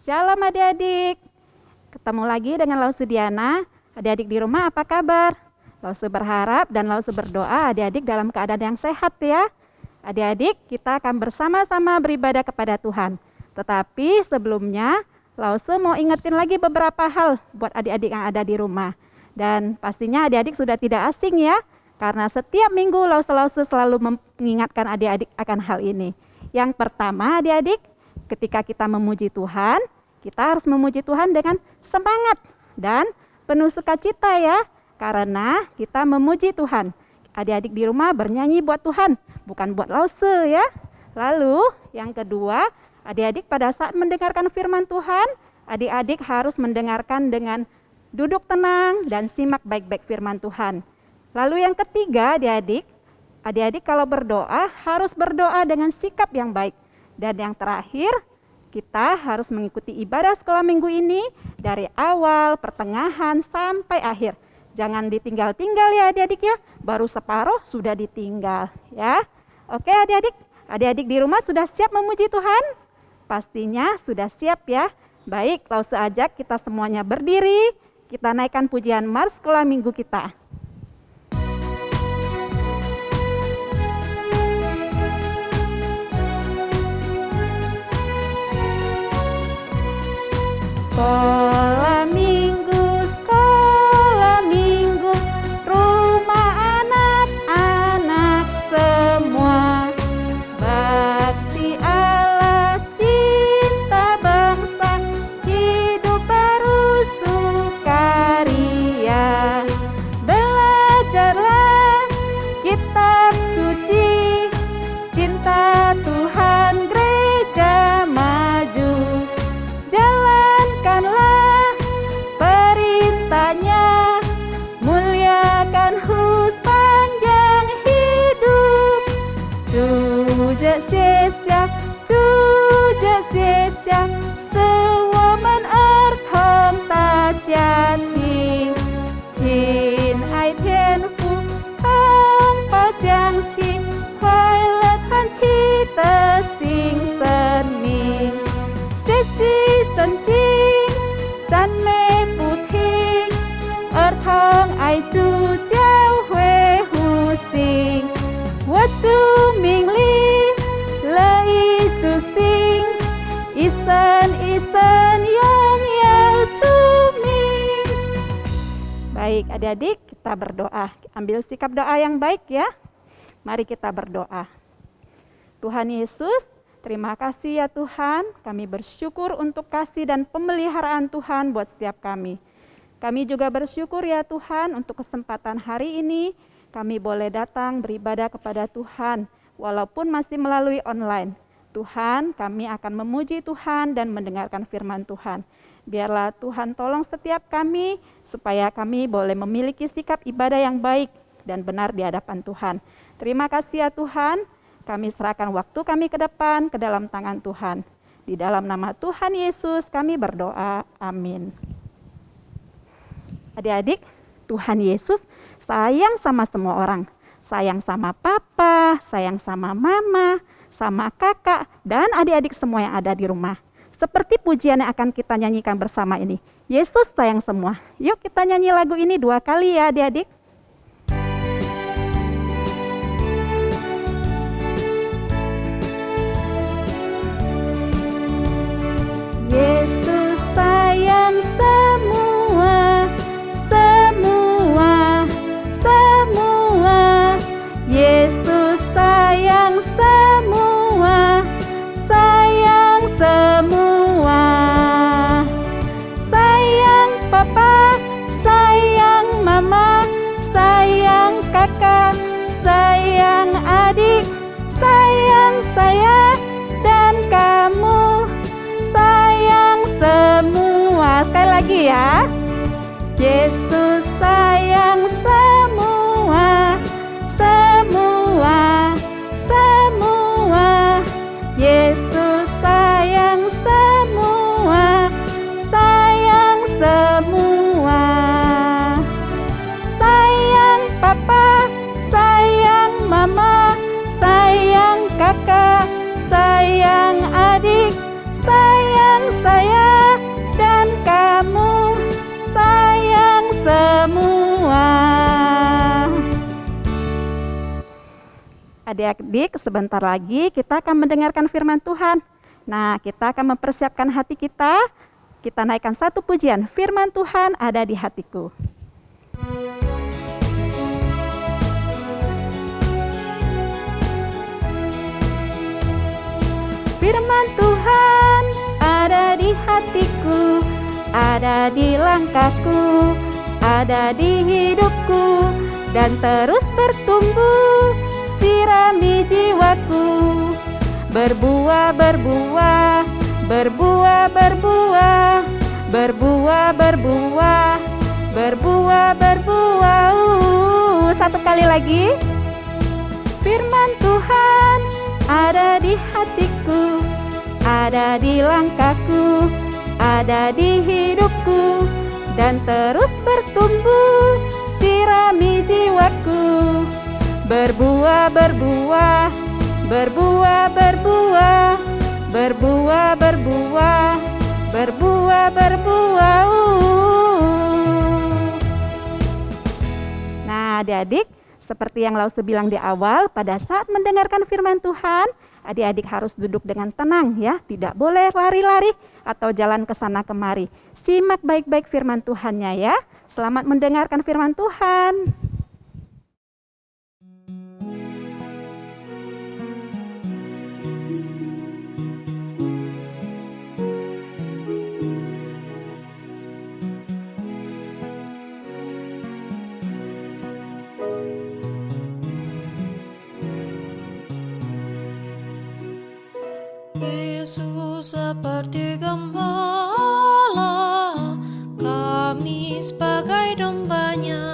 Shalom adik-adik. Ketemu lagi dengan Lause Diana. Adik-adik di rumah apa kabar? Lause berharap dan Lause berdoa adik-adik dalam keadaan yang sehat ya. Adik-adik, kita akan bersama-sama beribadah kepada Tuhan. Tetapi sebelumnya, Lause mau ingetin lagi beberapa hal buat adik-adik yang ada di rumah. Dan pastinya adik-adik sudah tidak asing ya, karena setiap minggu Lause selalu mengingatkan adik-adik akan hal ini. Yang pertama adik-adik, ketika kita memuji Tuhan, kita harus memuji Tuhan dengan semangat dan penuh sukacita ya, karena kita memuji Tuhan. Adik-adik di rumah bernyanyi buat Tuhan, bukan buat Lause ya. Lalu yang kedua, adik-adik pada saat mendengarkan firman Tuhan, adik-adik harus mendengarkan dengan duduk tenang dan simak baik-baik firman Tuhan. Lalu yang ketiga adik-adik kalau berdoa harus berdoa dengan sikap yang baik. Dan yang terakhir, kita harus mengikuti ibadah sekolah minggu ini dari awal, pertengahan, sampai akhir. Jangan ditinggal-tinggal ya adik-adik ya, baru separuh sudah ditinggal ya. Oke adik-adik di rumah sudah siap memuji Tuhan? Pastinya sudah siap ya. Baik, Lause ajak kita semuanya berdiri, kita naikkan pujian Mars sekolah minggu kita. Sekolah minggu, rumah anak-anak semua. Bakti Allah, cinta bangsa, hidup baru sukaria. Belajarlah kitab suci, cinta Tuhan gereja maju. Jalankanlah perintahnya, muliakan sepanjang hidup. Juga sia-sia, sewaman arthom tajati. Chin ai thiên phu, thang bao giang chi, hoài lật han chi tơ sinh sơn mình. Sân chinh, san mê phù thi, ở thong ai chu chéo huê hù sinh. What chu mình li, lời chu sinh, isen yong yao chu mình. Baik adik-adik, kita berdoa. Ambil sikap doa yang baik ya. Mari kita berdoa. Tuhan Yesus, terima kasih ya Tuhan, kami bersyukur untuk kasih dan pemeliharaan Tuhan buat setiap kami. Kami juga bersyukur ya Tuhan untuk kesempatan hari ini, kami boleh datang beribadah kepada Tuhan, walaupun masih melalui online. Tuhan, kami akan memuji Tuhan dan mendengarkan firman Tuhan. Biarlah Tuhan tolong setiap kami, supaya kami boleh memiliki sikap ibadah yang baik dan benar di hadapan Tuhan. Terima kasih ya Tuhan. Kami serahkan waktu kami ke depan ke dalam tangan Tuhan. Di dalam nama Tuhan Yesus kami berdoa. Amin. Adik-adik, Tuhan Yesus sayang sama semua orang. Sayang sama papa, sayang sama mama, sama kakak, dan adik-adik semua yang ada di rumah. Seperti pujian yang akan kita nyanyikan bersama ini. Yesus sayang semua. Yuk kita nyanyi lagu ini 2 kali ya adik-adik. Yesus sayang semua. Yesus sayang semua. Sayang papa, sayang mama, Adik-adik, sebentar lagi kita akan mendengarkan firman Tuhan. Nah, kita akan mempersiapkan hati kita. Kita naikkan satu pujian, firman Tuhan ada di hatiku. Firman Tuhan ada di hatiku, ada di langkahku, ada di hidupku, dan terus bertumbuh, sirami jiwaku. Berbuah, berbuah, berbuah, berbuah, berbuah, berbuah, berbuah, berbuah. Satu kali lagi. Firman Tuhan ada di hatiku, ada di langkahku, ada di hidupku, dan terus bertumbuh, sirami jiwaku. Berbuah, berbuah, berbuah, berbuah, berbuah, berbuah, berbuah, berbuah. Nah, adik-adik, seperti yang Lause bilang di awal, pada saat mendengarkan firman Tuhan, adik-adik harus duduk dengan tenang ya, tidak boleh lari-lari atau jalan ke sana kemari. Simak baik-baik firman Tuhannya ya. Selamat mendengarkan firman Tuhan. Yesus seperti gembala, kami sebagai dombanya,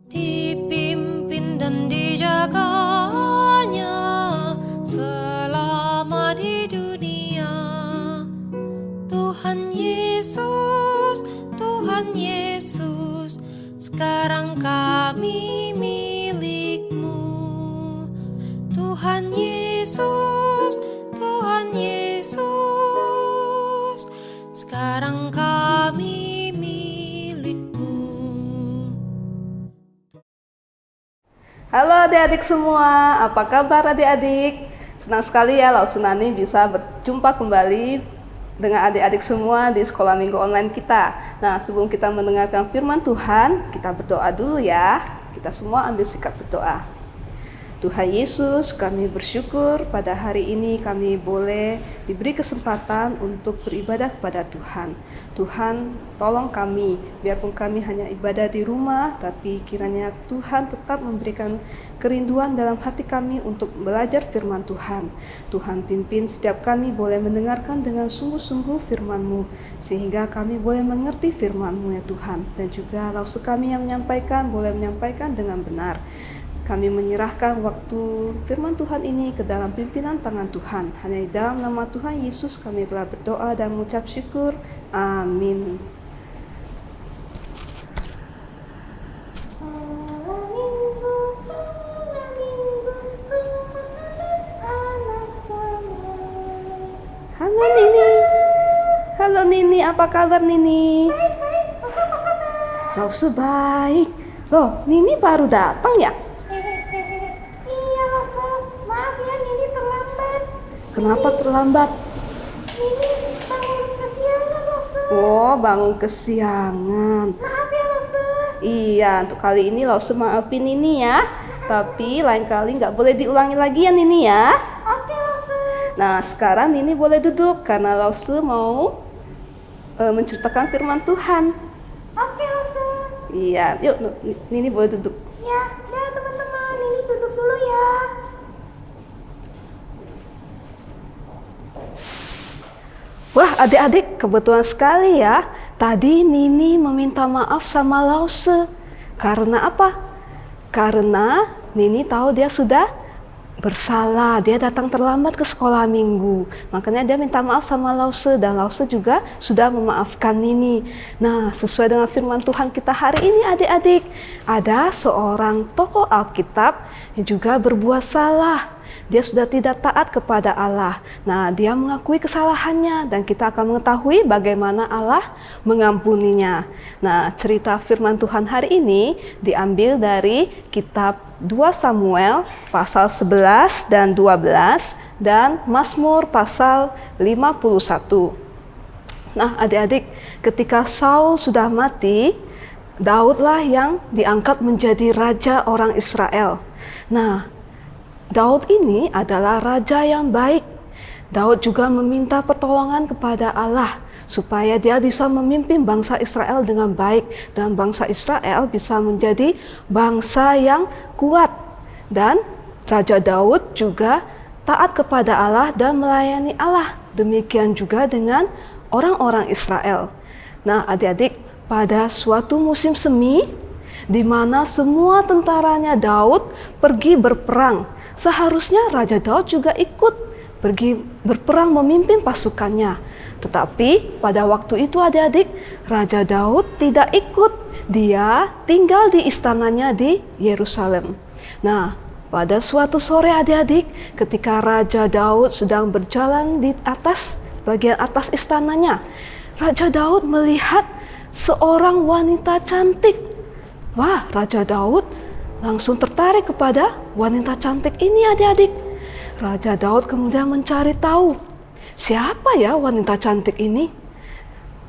dipimpin dan dijaganya selama di dunia. Tuhan Yesus, Tuhan Yesus, sekarang kami milik-Mu. Tuhan Yesus, Tuhan Yesus, sekarang kami milik-Mu. Halo adik-adik semua, apa kabar adik-adik? Senang sekali ya Lause Nani bisa berjumpa kembali dengan adik-adik semua di sekolah minggu online kita. Nah, sebelum kita mendengarkan firman Tuhan, kita berdoa dulu ya. Kita semua ambil sikap berdoa. Tuhan Yesus, kami bersyukur pada hari ini kami boleh diberi kesempatan untuk beribadah kepada Tuhan. Tuhan, tolong kami, biarpun kami hanya ibadah di rumah, tapi kiranya Tuhan tetap memberikan kerinduan dalam hati kami untuk belajar firman Tuhan. Tuhan pimpin setiap kami boleh mendengarkan dengan sungguh-sungguh firman-Mu, sehingga kami boleh mengerti firman-Mu ya Tuhan. Dan juga Lause kami yang menyampaikan, boleh menyampaikan dengan benar. Kami menyerahkan waktu firman Tuhan ini ke dalam pimpinan tangan Tuhan. Hanya di dalam nama Tuhan Yesus kami telah berdoa dan mengucap syukur. Amin. Halo Nini. Halo Nini, apa kabar Nini? Baik, Lause apa kabar? Lause baik. Loh, Nini baru datang ya? Iya, Lause. Maaf ya, Nini terlambat. Kenapa terlambat? Nini bangun kesiangan, Lause. Oh, bangun kesiangan. Maaf ya, Lause. Iya, untuk kali ini Lause maafin Nini ya. Tapi lain kali nggak boleh diulangi lagi ya Nini ya. Oke, Lause. Nah, sekarang Nini boleh duduk karena Lause mau menceritakan firman Tuhan. Oke, Lause. Iya, yuk Nini boleh duduk. Ya, dah teman-teman, Nini duduk dulu ya. Wah, adik-adik, kebetulan sekali ya. Tadi Nini meminta maaf sama Lause. Karena apa? Karena Nini tahu dia sudah bersalah, dia datang terlambat ke sekolah minggu. Makanya dia minta maaf sama Lause dan Lause juga sudah memaafkan Nini. Nah, sesuai dengan firman Tuhan kita hari ini adik-adik, ada seorang tokoh Alkitab yang juga berbuat salah. dia sudah tidak taat kepada Allah. Nah, dia mengakui kesalahannya dan kita akan mengetahui bagaimana Allah mengampuninya. Nah, cerita firman Tuhan hari ini diambil dari kitab 2 Samuel pasal 11 dan 12 dan Mazmur pasal 51. Nah, adik-adik, ketika Saul sudah mati, Daudlah yang diangkat menjadi raja orang Israel. Nah, Daud ini adalah raja yang baik. Daud juga meminta pertolongan kepada Allah supaya dia bisa memimpin bangsa Israel dengan baik dan bangsa Israel bisa menjadi bangsa yang kuat. Dan Raja Daud juga taat kepada Allah dan melayani Allah. Demikian juga dengan orang-orang Israel. Nah, adik-adik, pada suatu musim semi, di mana semua tentaranya Daud pergi berperang. Seharusnya Raja Daud juga ikut pergi berperang memimpin pasukannya. Tetapi pada waktu itu adik-adik, Raja Daud tidak ikut. Dia tinggal di istananya di Yerusalem. Nah, pada suatu sore adik-adik, ketika Raja Daud sedang berjalan di bagian atas istananya, Raja Daud melihat seorang wanita cantik. Wah, Raja Daud langsung tertarik kepada wanita cantik ini adik-adik. Raja Daud kemudian mencari tahu, siapa ya wanita cantik ini?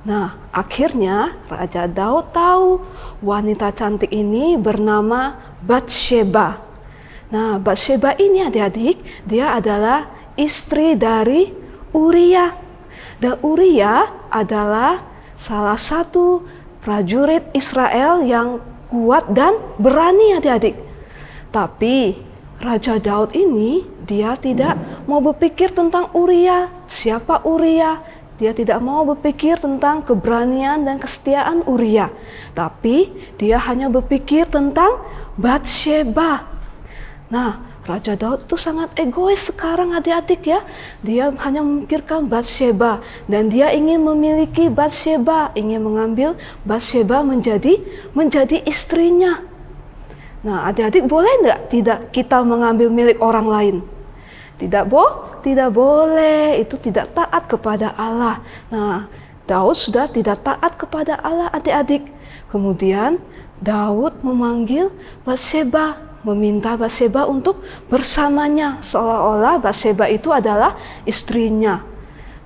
Nah, akhirnya Raja Daud tahu wanita cantik ini bernama Batsheba. Nah, Batsheba ini adik-adik, dia adalah istri dari Uria. Dan Uria adalah salah satu prajurit Israel yang kuat dan berani adik-adik. Tapi Raja Daud ini dia tidak mau berpikir tentang Uria. Siapa Uria? Dia tidak mau berpikir tentang keberanian dan kesetiaan Uria. Tapi dia hanya berpikir tentang Batsheba. Nah, Raja Daud itu sangat egois sekarang adik-adik ya. Dia hanya memikirkan Batsheba dan dia ingin memiliki Batsheba, ingin mengambil Batsheba menjadi istrinya. Nah, adik-adik boleh tidak kita mengambil milik orang lain? Tidak boleh, itu tidak taat kepada Allah. Nah, Daud sudah tidak taat kepada Allah adik-adik. Kemudian Daud memanggil Batsheba, meminta Batsheba untuk bersamanya, seolah-olah Batsheba itu adalah istrinya.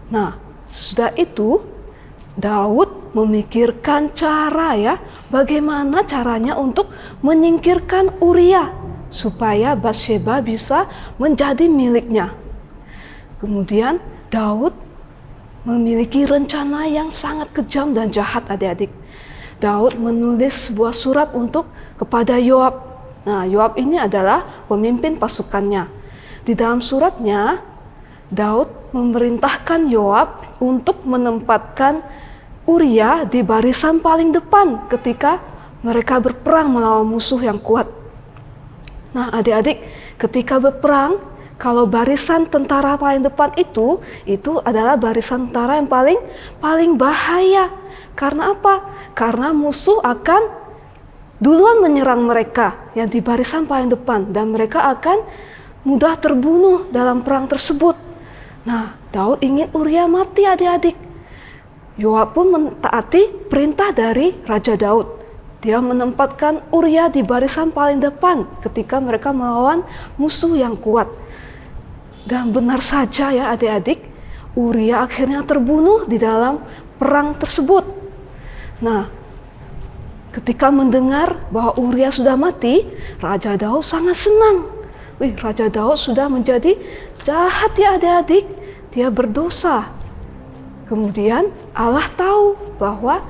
Nah, sudah itu Daud memikirkan cara ya, bagaimana caranya untuk menyingkirkan Uria supaya Batsheba bisa menjadi miliknya. Kemudian Daud memiliki rencana yang sangat kejam dan jahat adik-adik. Daud menulis sebuah surat kepada Yoab. Nah, Yoab ini adalah pemimpin pasukannya. Di dalam suratnya, Daud memerintahkan Yoab untuk menempatkan Uria di barisan paling depan ketika mereka berperang melawan musuh yang kuat. Nah, adik-adik, ketika berperang, kalau barisan tentara paling depan itu adalah barisan tentara yang paling bahaya. Karena apa? Karena musuh akan duluan menyerang mereka yang di barisan paling depan dan mereka akan mudah terbunuh dalam perang tersebut. Nah, Daud ingin Uria mati adik-adik. Yoab pun mentaati perintah dari Raja Daud. Dia menempatkan Uria di barisan paling depan ketika mereka melawan musuh yang kuat. Dan benar saja ya adik-adik, Uria akhirnya terbunuh di dalam perang tersebut. Nah, ketika mendengar bahwa Uria sudah mati, Raja Daud sangat senang. Raja Daud sudah menjadi jahat ya adik-adik. Dia berdosa. Kemudian Allah tahu bahwa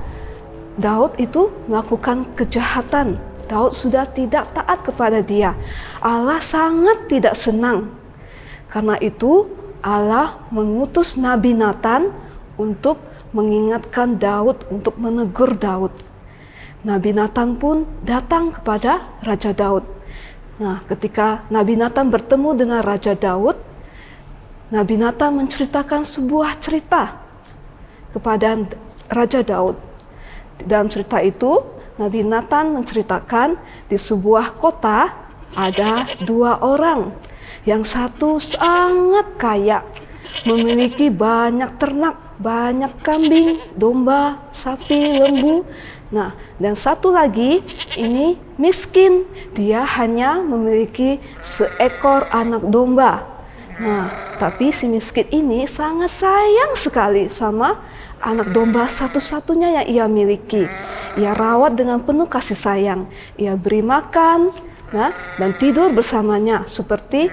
Daud itu melakukan kejahatan. Daud sudah tidak taat kepada dia. Allah sangat tidak senang. Karena itu Allah mengutus Nabi Nathan untuk mengingatkan Daud, untuk menegur Daud. Nabi Nathan pun datang kepada Raja Daud. Nah, ketika Nabi Nathan bertemu dengan Raja Daud, Nabi Nathan menceritakan sebuah cerita kepada Raja Daud. Dalam cerita itu, Nabi Nathan menceritakan di sebuah kota ada 2 orang. Yang satu sangat kaya, memiliki banyak ternak, banyak kambing, domba, sapi, lembu. Nah, dan satu lagi ini miskin, dia hanya memiliki seekor anak domba. Nah, tapi si miskin ini sangat sayang sekali sama anak domba satu-satunya yang ia miliki. Ia rawat dengan penuh kasih sayang. Ia beri makan, nah, dan tidur bersamanya seperti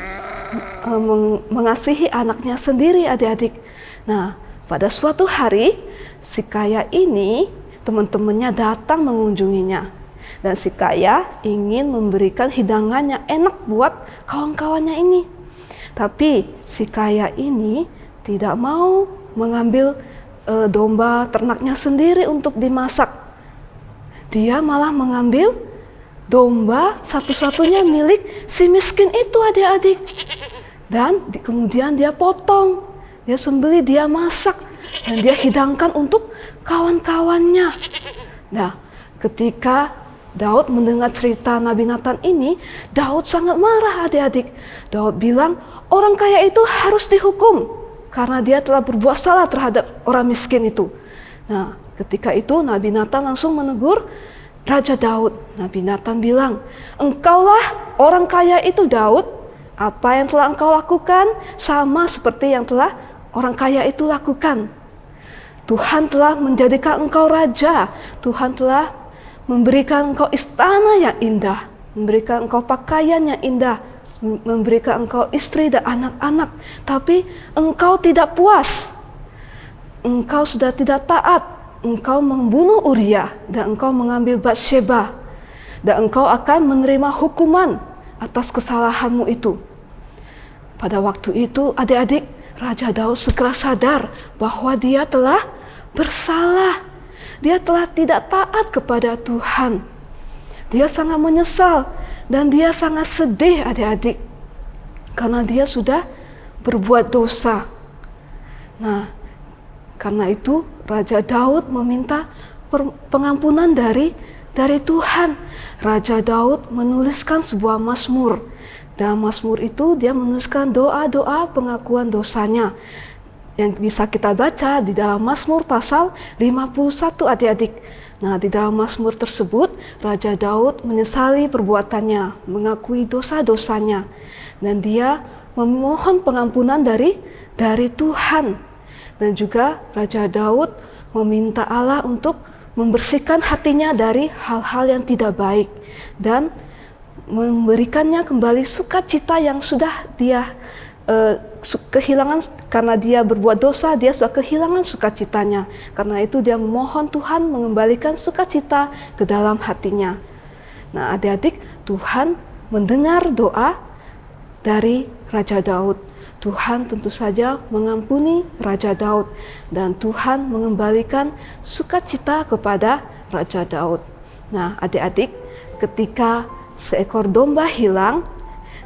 mengasihi anaknya sendiri, adik-adik. Nah, pada suatu hari si kaya ini teman-temannya datang mengunjunginya. Dan si kaya ingin memberikan hidangan yang enak buat kawan-kawannya ini. Tapi si kaya ini tidak mau mengambil domba ternaknya sendiri untuk dimasak. Dia malah mengambil domba satu-satunya milik si miskin itu, adik-adik. Dan kemudian dia potong, dia sembelih, dia masak, dan dia hidangkan untuk kawan-kawannya. Nah, ketika Daud mendengar cerita Nabi Natan ini, Daud sangat marah, adik-adik. Daud bilang, orang kaya itu harus dihukum karena dia telah berbuat salah terhadap orang miskin itu. Nah, ketika itu Nabi Natan langsung menegur Raja Daud. Nabi Natan bilang, engkaulah orang kaya itu, Daud. Apa yang telah engkau lakukan sama seperti yang telah orang kaya itu lakukan. Tuhan telah menjadikan engkau raja. Tuhan telah memberikan engkau istana yang indah, memberikan engkau pakaian yang indah, memberikan engkau istri dan anak-anak. Tapi engkau tidak puas. Engkau sudah tidak taat. Engkau membunuh Uria dan engkau mengambil Batsheba. Dan engkau akan menerima hukuman atas kesalahanmu itu. Pada waktu itu, adik-adik, Raja Daud segera sadar bahwa dia telah bersalah. Dia telah tidak taat kepada Tuhan. Dia sangat menyesal dan dia sangat sedih, adik-adik, karena dia sudah berbuat dosa. Nah, karena itu Raja Daud meminta pengampunan dari Tuhan. Raja Daud menuliskan sebuah mazmur. Dalam mazmur itu dia menuliskan doa-doa pengakuan dosanya yang bisa kita baca di dalam Mazmur pasal 51, adik-adik. Nah, di dalam Mazmur tersebut Raja Daud menyesali perbuatannya, mengakui dosa-dosanya, dan dia memohon pengampunan dari Tuhan. Dan juga Raja Daud meminta Allah untuk membersihkan hatinya dari hal-hal yang tidak baik dan memberikannya kembali sukacita yang sudah dia kehilangan karena dia berbuat dosa. Dia sudah kehilangan sukacitanya. Karena itu dia memohon Tuhan mengembalikan sukacita ke dalam hatinya. Nah, adik-adik, Tuhan mendengar doa dari Raja Daud. Tuhan tentu saja mengampuni Raja Daud dan Tuhan mengembalikan sukacita kepada Raja Daud. Nah, adik-adik, ketika seekor domba hilang,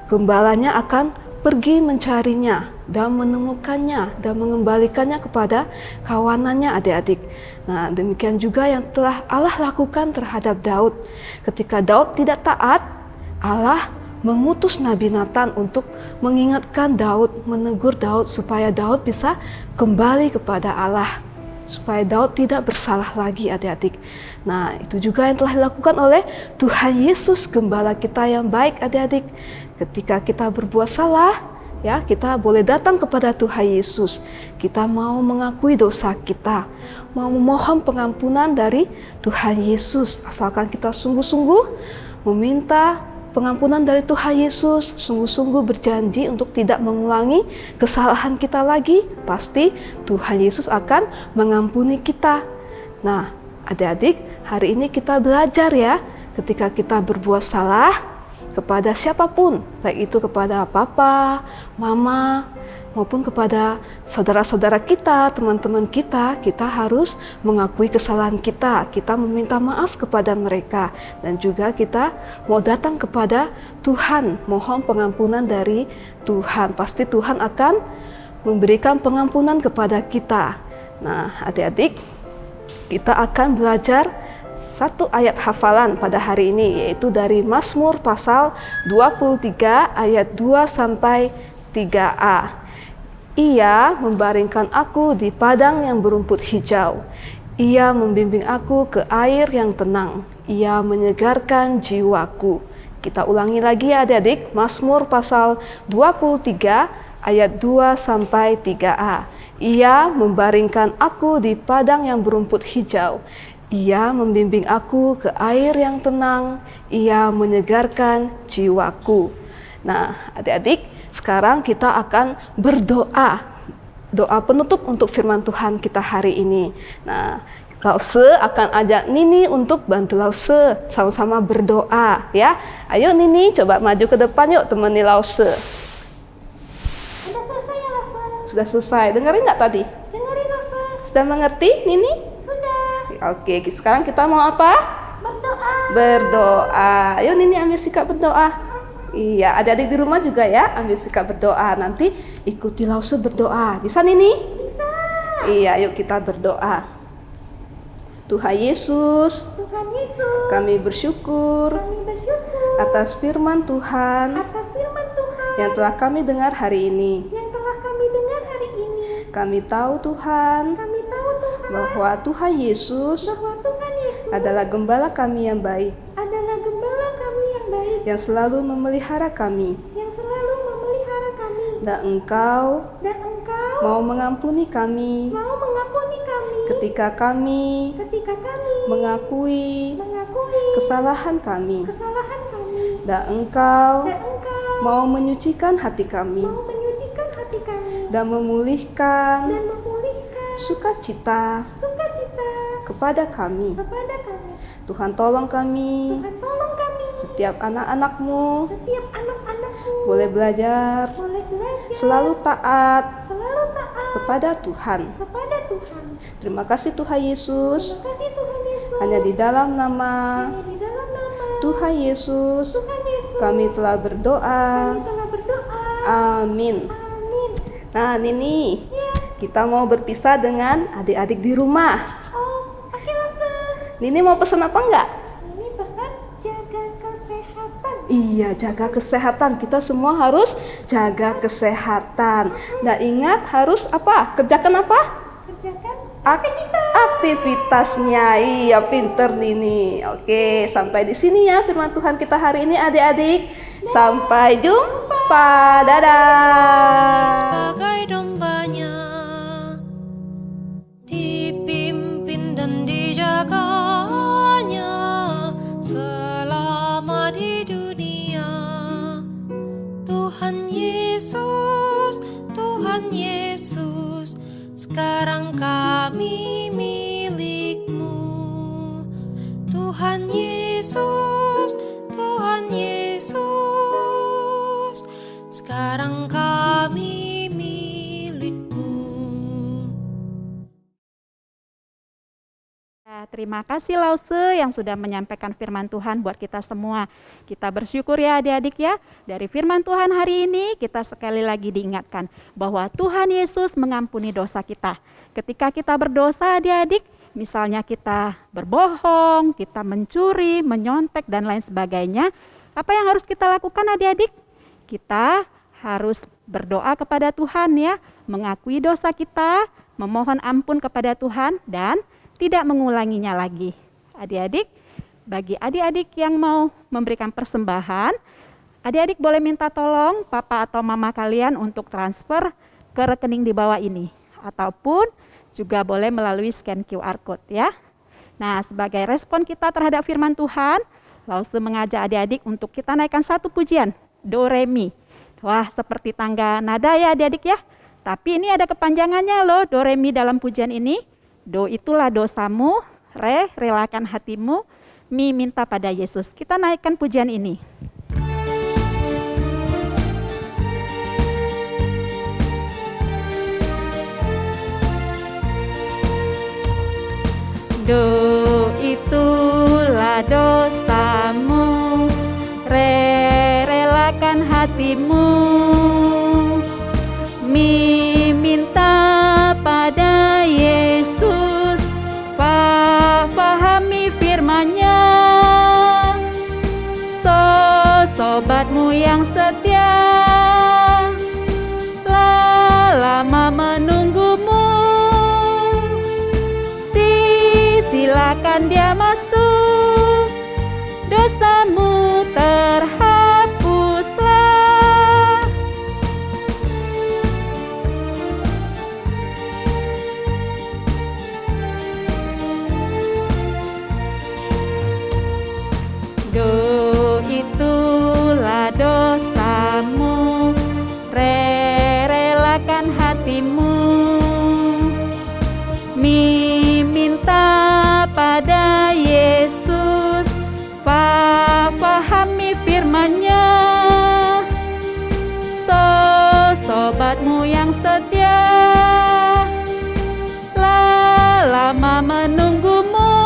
gembalanya akan pergi mencarinya dan menemukannya dan mengembalikannya kepada kawanannya, adik-adik. Nah, demikian juga yang telah Allah lakukan terhadap Daud. Ketika Daud tidak taat, Allah mengutus Nabi Natan untuk mengingatkan Daud, menegur Daud supaya Daud bisa kembali kepada Allah, supaya Daud tidak bersalah lagi, adik-adik. Nah, itu juga yang telah dilakukan oleh Tuhan Yesus, gembala kita yang baik, adik-adik. Ketika kita berbuat salah, ya, kita boleh datang kepada Tuhan Yesus. Kita mau mengakui dosa kita, mau memohon pengampunan dari Tuhan Yesus. Asalkan kita sungguh-sungguh meminta pengampunan dari Tuhan Yesus, sungguh-sungguh berjanji untuk tidak mengulangi kesalahan kita lagi, pasti Tuhan Yesus akan mengampuni kita. Nah, adik-adik, hari ini kita belajar ya, ketika kita berbuat salah kepada siapapun, baik itu kepada papa, mama, maupun kepada saudara-saudara kita, teman-teman kita, kita harus mengakui kesalahan kita, kita meminta maaf kepada mereka, dan juga kita mau datang kepada Tuhan, mohon pengampunan dari Tuhan. Pasti Tuhan akan memberikan pengampunan kepada kita. Nah, adik-adik, kita akan belajar satu ayat hafalan pada hari ini, yaitu dari Mazmur pasal 23 ayat 2 sampai 3a. Ia membaringkan aku di padang yang berumput hijau. Ia membimbing aku ke air yang tenang. Ia menyegarkan jiwaku. Kita ulangi lagi ya adik-adik, Mazmur pasal 23 ayat 2 sampai 3a. Ia membaringkan aku di padang yang berumput hijau. Ia membimbing aku ke air yang tenang. Ia menyegarkan jiwaku. Nah, adik-adik, sekarang kita akan berdoa. Doa penutup untuk firman Tuhan kita hari ini. Nah, Lause akan ajak Nini untuk bantu Lause sama-sama berdoa ya. Ayo Nini, coba maju ke depan yuk, temani Lause. Udah selesai ya, Lause? Sudah selesai. Dengerin nggak tadi? Dengerin, Lause. Sudah mengerti Nini? Sudah. Oke, sekarang kita mau apa? Berdoa. Berdoa. Ayo Nini ambil sikap berdoa. Iya, adik-adik di rumah juga ya, ambil sikap berdoa. Nanti ikuti Lause berdoa. Bisa Nini? Bisa. Iya, yuk kita berdoa. Tuhan Yesus, Tuhan Yesus, kami bersyukur kami bersyukur atas firman Tuhan atas firman Tuhan yang telah kami dengar hari ini. yang telah kami dengar hari ini. Kami tahu Tuhan Kami tahu Tuhan bahwa Tuhan Yesus bahwa Tuhan Yesus adalah gembala kami yang baik, adalah gembala kami yang baik, yang selalu memelihara kami, yang selalu memelihara kami, dan Engkau dan Engkau mau mengampuni kami mau mengampuni kami ketika kami ketika kami mengakui mengakui kesalahan kami, kesalahan kami, dan Engkau dan Engkau mau menyucikan hati kami mau menyucikan hati kami dan memulihkan dan memulihkan sukacita sukacita kepada kami. kepada kami. Tuhan tolong kami, Tuhan tolong kami, setiap anak-anak-Mu setiap anak-anak-Mu boleh belajar, boleh belajar selalu taat selalu taat kepada Tuhan. kepada Tuhan. Terima kasih Tuhan Yesus, Terima kasih Tuhan Yesus. hanya di dalam nama Hanya di dalam nama Tuhan Yesus Tuhan Yesus kami telah berdoa. kami telah berdoa. Amin. Amin. Nah Nini, Ya. kita mau berpisah dengan adik-adik di rumah. Oh, oke Lause. Nini mau pesan apa enggak? Ini pesan jaga kesehatan. Iya, jaga kesehatan. Kita semua harus jaga kesehatan. Dan ingat harus apa? Kerjakan apa? Kerjakan Aktivitasnya. Iya, pinter Nini. Oke, sampai di sini ya firman Tuhan kita hari ini adik-adik. Sampai jumpa. Dadah. Sebagai dombanya, dipimpin dan dijaganya selama di dunia. Tuhan Yesus, Tuhan Yesus, sekarang kami milik-Mu. Tuhan Yesus, Tuhan Yesus, sekarang kami milik-Mu. Terima kasih Lause yang sudah menyampaikan firman Tuhan buat kita semua. Kita bersyukur ya adik-adik ya. Dari firman Tuhan hari ini kita sekali lagi diingatkan bahwa Tuhan Yesus mengampuni dosa kita. Ketika kita berdosa adik-adik, misalnya kita berbohong, kita mencuri, menyontek dan lain sebagainya, apa yang harus kita lakukan adik-adik? Kita harus berdoa kepada Tuhan ya, mengakui dosa kita, memohon ampun kepada Tuhan dan tidak mengulanginya lagi. Adik-adik, bagi adik-adik yang mau memberikan persembahan, adik-adik boleh minta tolong papa atau mama kalian untuk transfer ke rekening di bawah ini. Ataupun juga boleh melalui scan QR Code ya. Nah, sebagai respon kita terhadap firman Tuhan, Lause mengajak adik-adik untuk kita naikkan satu pujian, Do Re Mi. Wah, seperti tangga nada ya adik-adik ya. Tapi ini ada kepanjangannya loh, Do Re Mi dalam pujian ini. Do itulah dosamu, Re relakan hatimu, Mi minta pada Yesus. Kita naikkan pujian ini. Do itulah dosamu, Re relakan hatimu, Mi minta pada Yesus, fahami firman-Nya. lama menunggumu. Silakan dia masuk, dosamu terhapuslah. Itulah dosamu, relakan hatimu, minta pada Yesus, pahami firman-Nya. Sobatmu yang setia, lama menunggumu.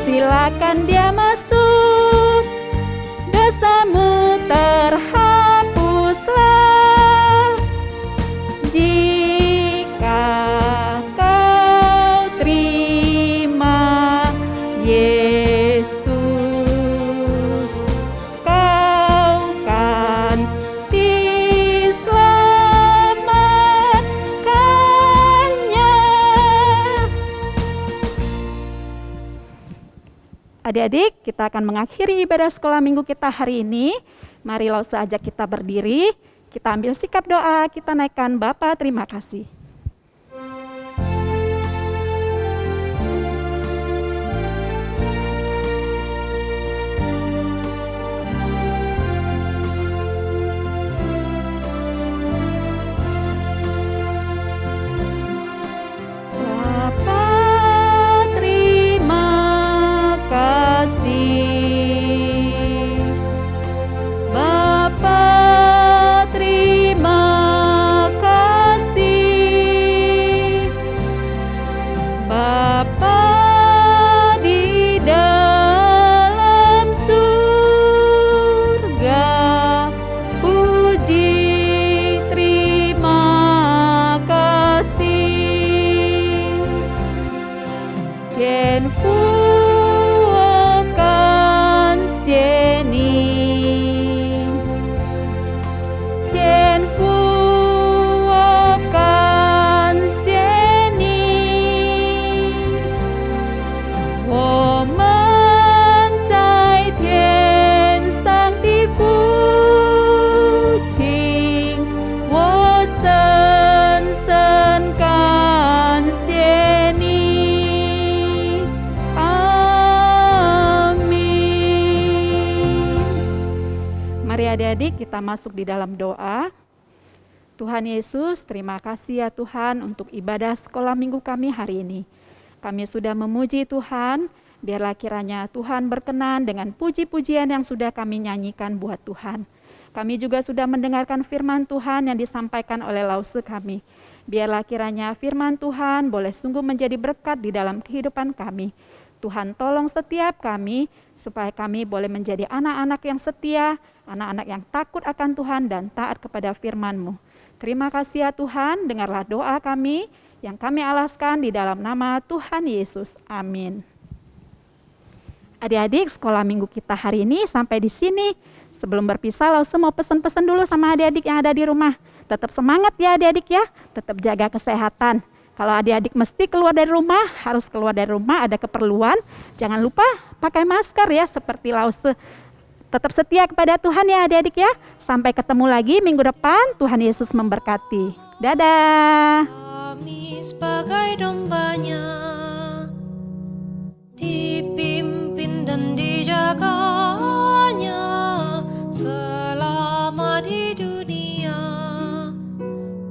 Silakan dia masuk, dosamu terhapuslah. Jika kau terima Yesus, kau kan diselamatkannya. Adik-adik, kita akan mengakhiri ibadah sekolah minggu kita hari ini. Mari Lause ajak kita berdiri, kita ambil sikap doa, kita naikkan Bapa terima kasih. Bapa terima kasih, Bapa terima kasih, Bapa di dalam surga, puji terima kasih. Tien Phuocan Sienin, Tien Phuocan Sienin, 我们在天上的父亲，我深深感谢你，amin. Mari adik-adik kita masuk di dalam doa. Tuhan Yesus, terima kasih ya Tuhan untuk ibadah sekolah minggu kami hari ini. Kami sudah memuji Tuhan, biarlah kiranya Tuhan berkenan dengan puji-pujian yang sudah kami nyanyikan buat Tuhan. Kami juga sudah mendengarkan firman Tuhan yang disampaikan oleh Lause kami. Biarlah kiranya firman Tuhan boleh sungguh menjadi berkat di dalam kehidupan kami. Tuhan tolong setiap kami, supaya kami boleh menjadi anak-anak yang setia, anak-anak yang takut akan Tuhan dan taat kepada firman-Mu. Terima kasih ya Tuhan, dengarlah doa kami yang kami alaskan di dalam nama Tuhan Yesus. Amin. Adik-adik, sekolah minggu kita hari ini sampai di sini. Sebelum berpisah, Lause mau pesan-pesan dulu sama adik-adik yang ada di rumah. Tetap semangat ya adik-adik ya, tetap jaga kesehatan. Kalau adik-adik mesti keluar dari rumah, harus keluar dari rumah, ada keperluan. Jangan lupa pakai masker ya, seperti Lause. Tetap setia kepada Tuhan ya adik-adik ya. Sampai ketemu lagi minggu depan, Tuhan Yesus memberkati. Dadah. Kami sebagai domba-Nya, dipimpin dan dijaganya selama di dunia.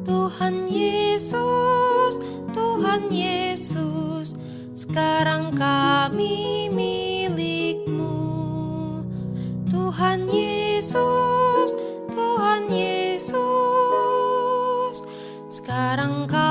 Tuhan Yesus, Tuhan Yesus, sekarang kami milik-Mu. Tuhan Yesus, Tuhan Yesus, sekarang kami